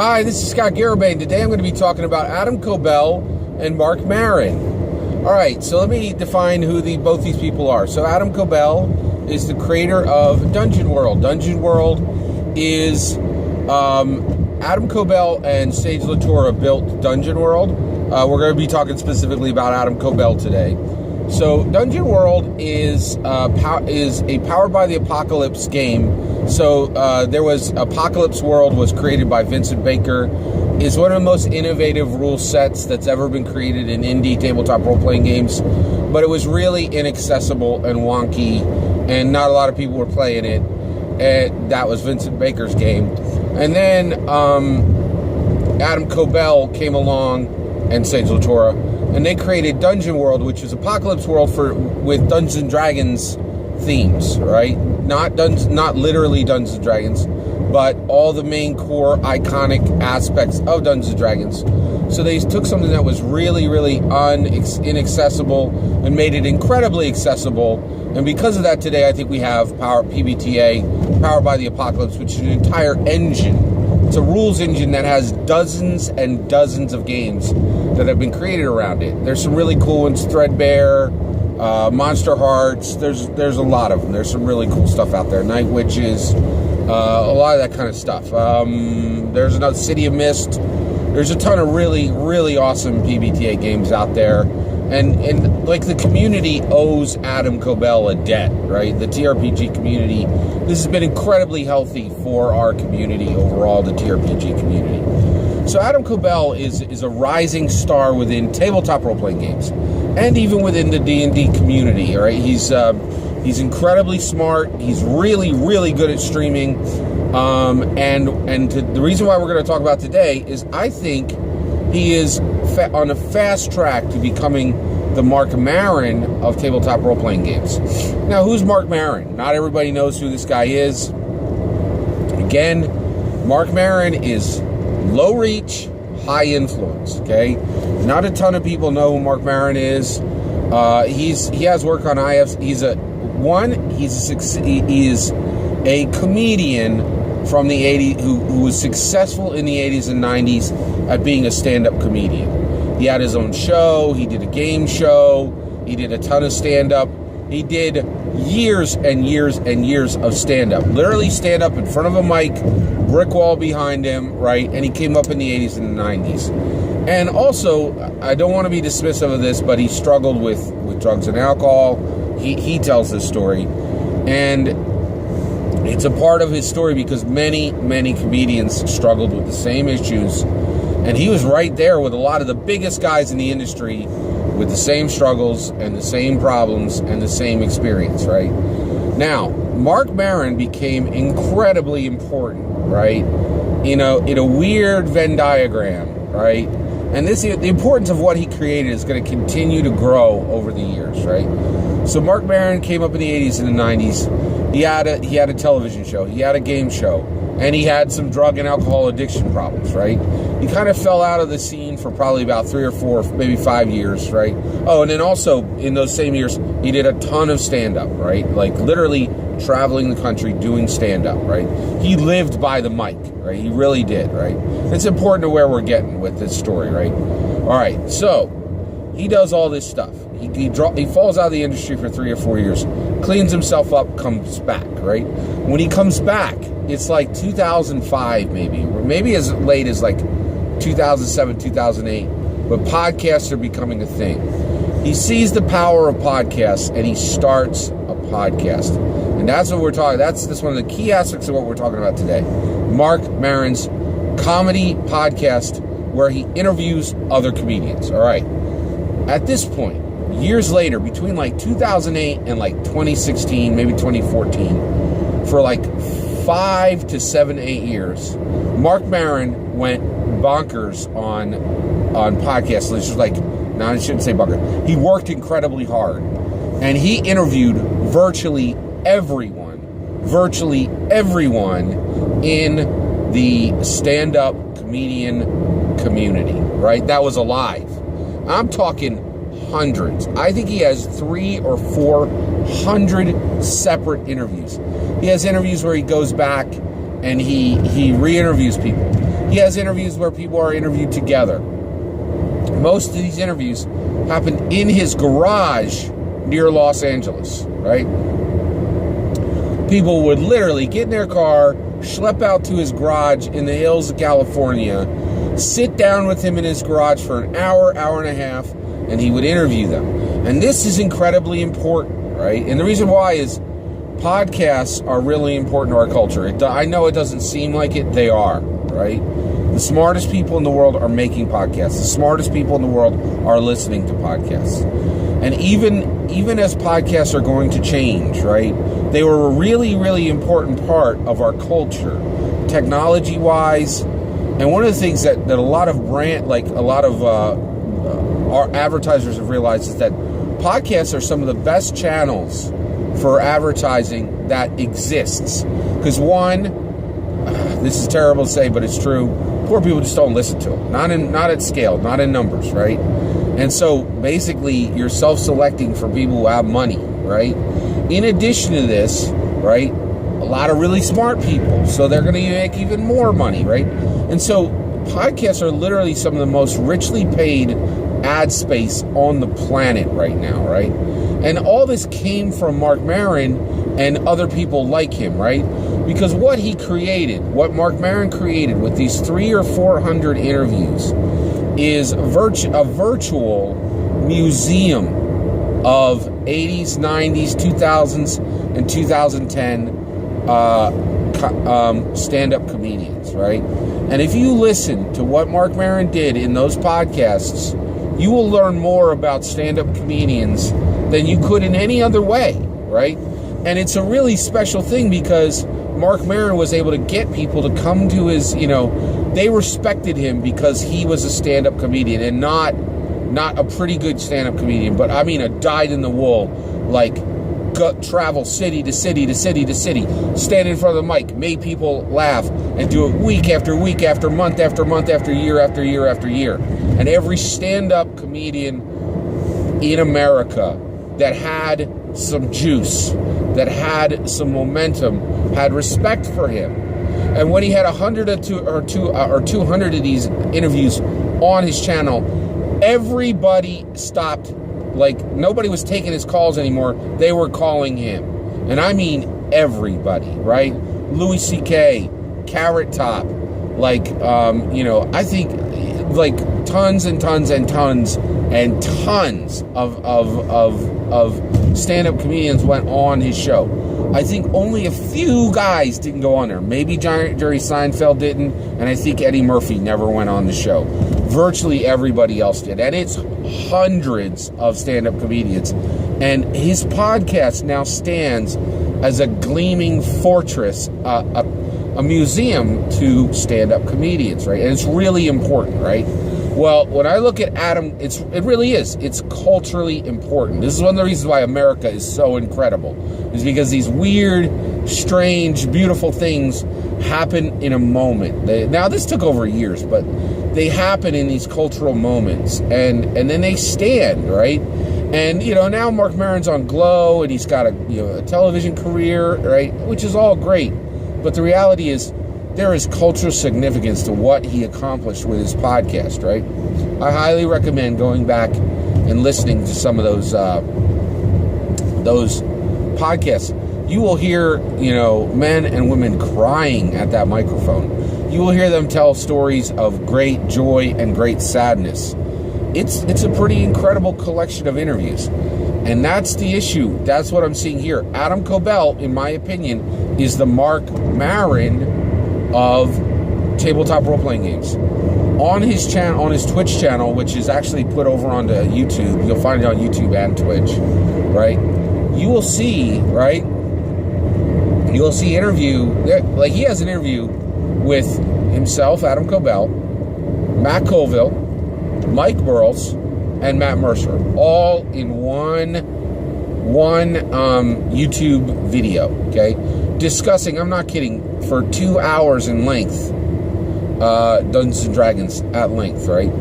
Hi, this is Scott Garibay, and today I'm going to be talking about Adam Koebel and Marc Maron. All right, so let me define who both these people are. So Adam Koebel is the creator of Dungeon World. Dungeon World is Adam Koebel and Sage Latour built Dungeon World. We're going to be talking specifically about Adam Koebel today. So Dungeon World is a Powered by the Apocalypse game. So there was Apocalypse World was created by Vincent Baker. Is one of the most innovative rule sets that's ever been created in indie tabletop role-playing games. But it was really inaccessible and wonky, and not a lot of people were playing it. And that was Vincent Baker's game. And then Adam Koebel came along, and Sage Latour, and they created Dungeon World, which is Apocalypse World with Dungeons and Dragons themes, right? Not literally Dungeons and Dragons, but all the main core iconic aspects of Dungeons and Dragons. So they took something that was really, really inaccessible and made it incredibly accessible. And because of that, today I think we have PBTA, Powered by the Apocalypse, which is an entire engine. It's a rules engine that has dozens and dozens of games that have been created around it. There's some really cool ones, Threadbare, Monster Hearts. There's a lot of them. There's some really cool stuff out there. Night Witches, a lot of that kind of stuff. There's another City of Mist. There's a ton of really, really awesome PBTA games out there. And like the community owes Adam Koebel a debt, right? The TRPG community. This has been incredibly healthy for our community overall, the TRPG community. So Adam Koebel is a rising star within tabletop role-playing games, and even within the D&D community, right? He's incredibly smart. He's really, really good at streaming. The reason why we're going to talk about today is I think he is on a fast track to becoming the Marc Maron of tabletop role-playing games. Now, who's Marc Maron? Not everybody knows who this guy is. Again, Marc Maron is low reach, high influence, okay? Not a ton of people know who Marc Maron is. He has work on IFs. He is a comedian from the 80s who was successful in the 80s and 90s at being a stand-up comedian. He had his own show. He did a game show. He did a ton of stand-up. He did years and years and years of stand-up. Literally stand up in front of a mic, brick wall behind him, right? And he came up in the 80s and the 90s. And also, I don't want to be dismissive of this, but he struggled with drugs and alcohol. He tells this story. And it's a part of his story because many, many comedians struggled with the same issues. And he was right there with a lot of the biggest guys in the industry with the same struggles and the same problems and the same experience, right? Now, Marc Maron became incredibly important, right? In a weird Venn diagram, right? And the importance of what he created is going to continue to grow over the years, right? So Marc Maron came up in the 80s and the 90s. He had a television show. He had a game show. And he had some drug and alcohol addiction problems, right? He kind of fell out of the scene for probably about 3 or 4, maybe 5 years, right? Oh, and then also in those same years, he did a ton of stand-up, right? Like literally traveling the country doing stand-up, right? He lived by the mic, right? He really did, right? It's important to where we're getting with this story, right? All right, so he does all this stuff. He falls out of the industry for 3 or 4 years, cleans himself up, comes back, right? When he comes back, it's like 2005 maybe, or maybe as late as like 2007, 2008, but podcasts are becoming a thing. He sees the power of podcasts, and he starts a podcast. And that's what we're talking, that's one of the key aspects of what we're talking about today. Marc Maron's comedy podcast where he interviews other comedians, all right? At this point, years later, between like 2008 and like 2016, maybe 2014, for like 5 to 7, 8 years, Marc Maron went bonkers on podcasts. It's just like, no, I shouldn't say bonkers. He worked incredibly hard, and he interviewed virtually everyone in the stand-up comedian community, right? That was alive. I'm talking hundreds. I think he has 300 or 400 separate interviews. He has interviews where he goes back and he re-interviews people. He has interviews where people are interviewed together. Most of these interviews happen in his garage near Los Angeles, right? People would literally get in their car, schlep out to his garage in the hills of California, sit down with him in his garage for an hour, hour and a half, and he would interview them. And this is incredibly important, right? And the reason why is podcasts are really important to our culture. I know it doesn't seem like it, they are, right? The smartest people in the world are making podcasts. The smartest people in the world are listening to podcasts. And even as podcasts are going to change, right? They were a really, really important part of our culture, technology-wise. And one of the things that a lot of our advertisers have realized is that podcasts are some of the best channels for advertising that exists. Because one, this is terrible to say, but it's true, poor people just don't listen to them. Not at scale, not in numbers, right? And so basically you're self-selecting for people who have money, right? In addition to this, right, a lot of really smart people, so they're going to make even more money, right? And so podcasts are literally some of the most richly paid ad space on the planet right now, right? And all this came from Marc Maron and other people like him, right? Because what Marc Maron created with these 300 or 400 interviews is a virtual museum of 80s, 90s, 2000s, and 2010 stand-up comedians, right? And if you listen to what Marc Maron did in those podcasts, you will learn more about stand-up comedians than you could in any other way, right? And it's a really special thing because Marc Maron was able to get people to come to his, they respected him because he was a stand-up comedian and not a pretty good stand-up comedian, but I mean a dyed-in-the-wool, like travel city to city to city to city, stand in front of the mic, make people laugh, and do it week after week after month after month after year after year after year. And every stand-up comedian in America that had some juice, that had some momentum, had respect for him. And when he had 100 or 200 of these interviews on his channel, everybody stopped. Like, nobody was taking his calls anymore. They were calling him. And I mean everybody, right? Louis C.K., Carrot Top, I think like tons and tons and tons and tons of stand-up comedians went on his show. I think only a few guys didn't go on there. Maybe Jerry Seinfeld didn't, and I think Eddie Murphy never went on the show. Virtually everybody else did, and it's hundreds of stand-up comedians. And his podcast now stands as a gleaming fortress, a museum to stand-up comedians, right? And it's really important, right? Well, when I look at Adam, it really is. It's culturally important. This is one of the reasons why America is so incredible, is because these weird, strange, beautiful things happen in a moment. Now, this took over years, but they happen in these cultural moments, and then they stand, right? And, now Marc Maron's on Glow, and he's got a television career, right? Which is all great. But the reality is, there is cultural significance to what he accomplished with his podcast, right? I highly recommend going back and listening to some of those podcasts. You will hear, men and women crying at that microphone. You will hear them tell stories of great joy and great sadness. It's a pretty incredible collection of interviews. And that's the issue. That's what I'm seeing here. Adam Koebel, in my opinion, is the Marc Maron of tabletop role-playing games. On his channel, on his Twitch channel, which is actually put over onto YouTube, you'll find it on YouTube and Twitch, right? You will see, right? You will see like he has an interview with himself, Adam Koebel, Matt Colville, Mike Burles, and Matt Mercer, all in one YouTube video, okay? Discussing, I'm not kidding, for 2 hours in length, Dungeons & Dragons at length, right?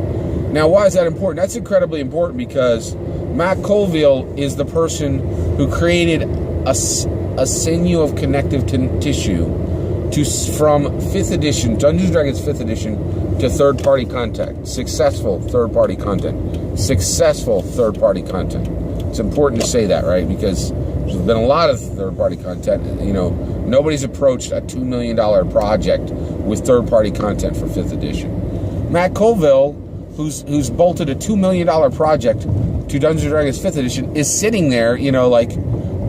Now, why is that important? That's incredibly important because Matt Colville is the person who created a sinew of connective tissue from 5th edition, Dungeons & Dragons 5th edition, to third-party content. Successful third-party content. Successful third-party content. It's important to say that, right? Because there's been a lot of third-party content. You know, nobody's approached a $2 million project with third-party content for 5th edition. Matt Koebel, who's bolted a $2 million project to Dungeons & Dragons 5th edition, is sitting there, you know, like,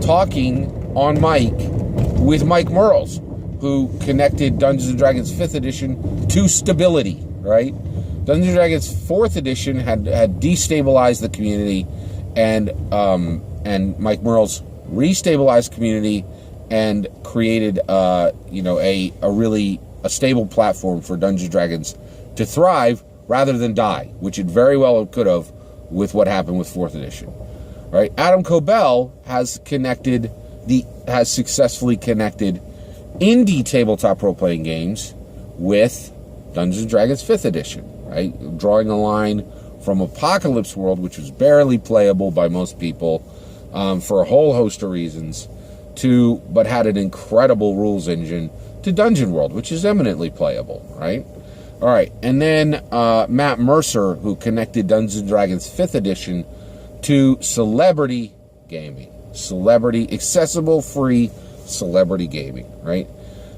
talking on mic with Mike Merles, who connected Dungeons & Dragons 5th edition to stability, right? Dungeons & Dragons 4th edition had destabilized the community, and Mike Merles restabilized community and created, you know, a really stable platform for Dungeons & Dragons to thrive rather than die, which it very well could have with what happened with 4th edition, right? Adam Koebel has successfully connected indie tabletop role-playing games with Dungeons & Dragons 5th edition, right? Drawing a line from Apocalypse World, which was barely playable by most people for a whole host of reasons, but had an incredible rules engine, to Dungeon World, which is eminently playable, right? All right, and then Matt Mercer, who connected Dungeons & Dragons 5th edition to celebrity gaming. Accessible, free celebrity gaming, right?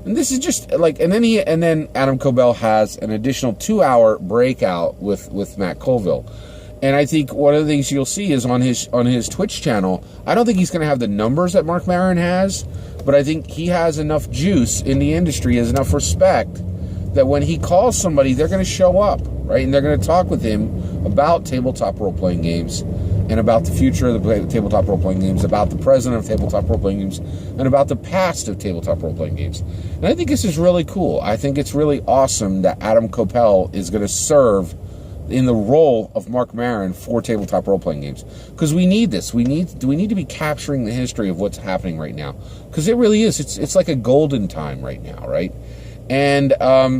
And this is just like, and then Adam Koebel has an additional 2-hour breakout with Matt Colville. And I think one of the things you'll see is on his Twitch channel, I don't think he's going to have the numbers that Marc Maron has, but I think he has enough juice in the industry, has enough respect, that when he calls somebody, they're going to show up, right? And they're going to talk with him about tabletop role-playing games, and about the future of the tabletop role-playing games, about the present of tabletop role-playing games, and about the past of tabletop role-playing games. And I think this is really cool. I think it's really awesome that Adam Koebel is going to serve in the role of Marc Maron for tabletop role-playing games, because we need this. We need to be capturing the history of what's happening right now, because it really is. It's like a golden time right now, right? And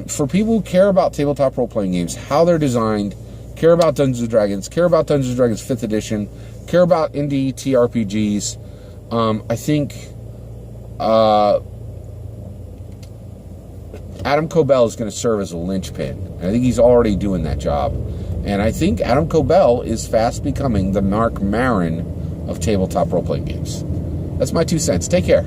for people who care about tabletop role-playing games, how they're designed, care about Dungeons & Dragons, care about Dungeons & Dragons 5th edition, care about indie TRPGs, I think Adam Koebel is going to serve as a linchpin. I think he's already doing that job. And I think Adam Koebel is fast becoming the Marc Maron of tabletop role-playing games. That's my 2 cents. Take care.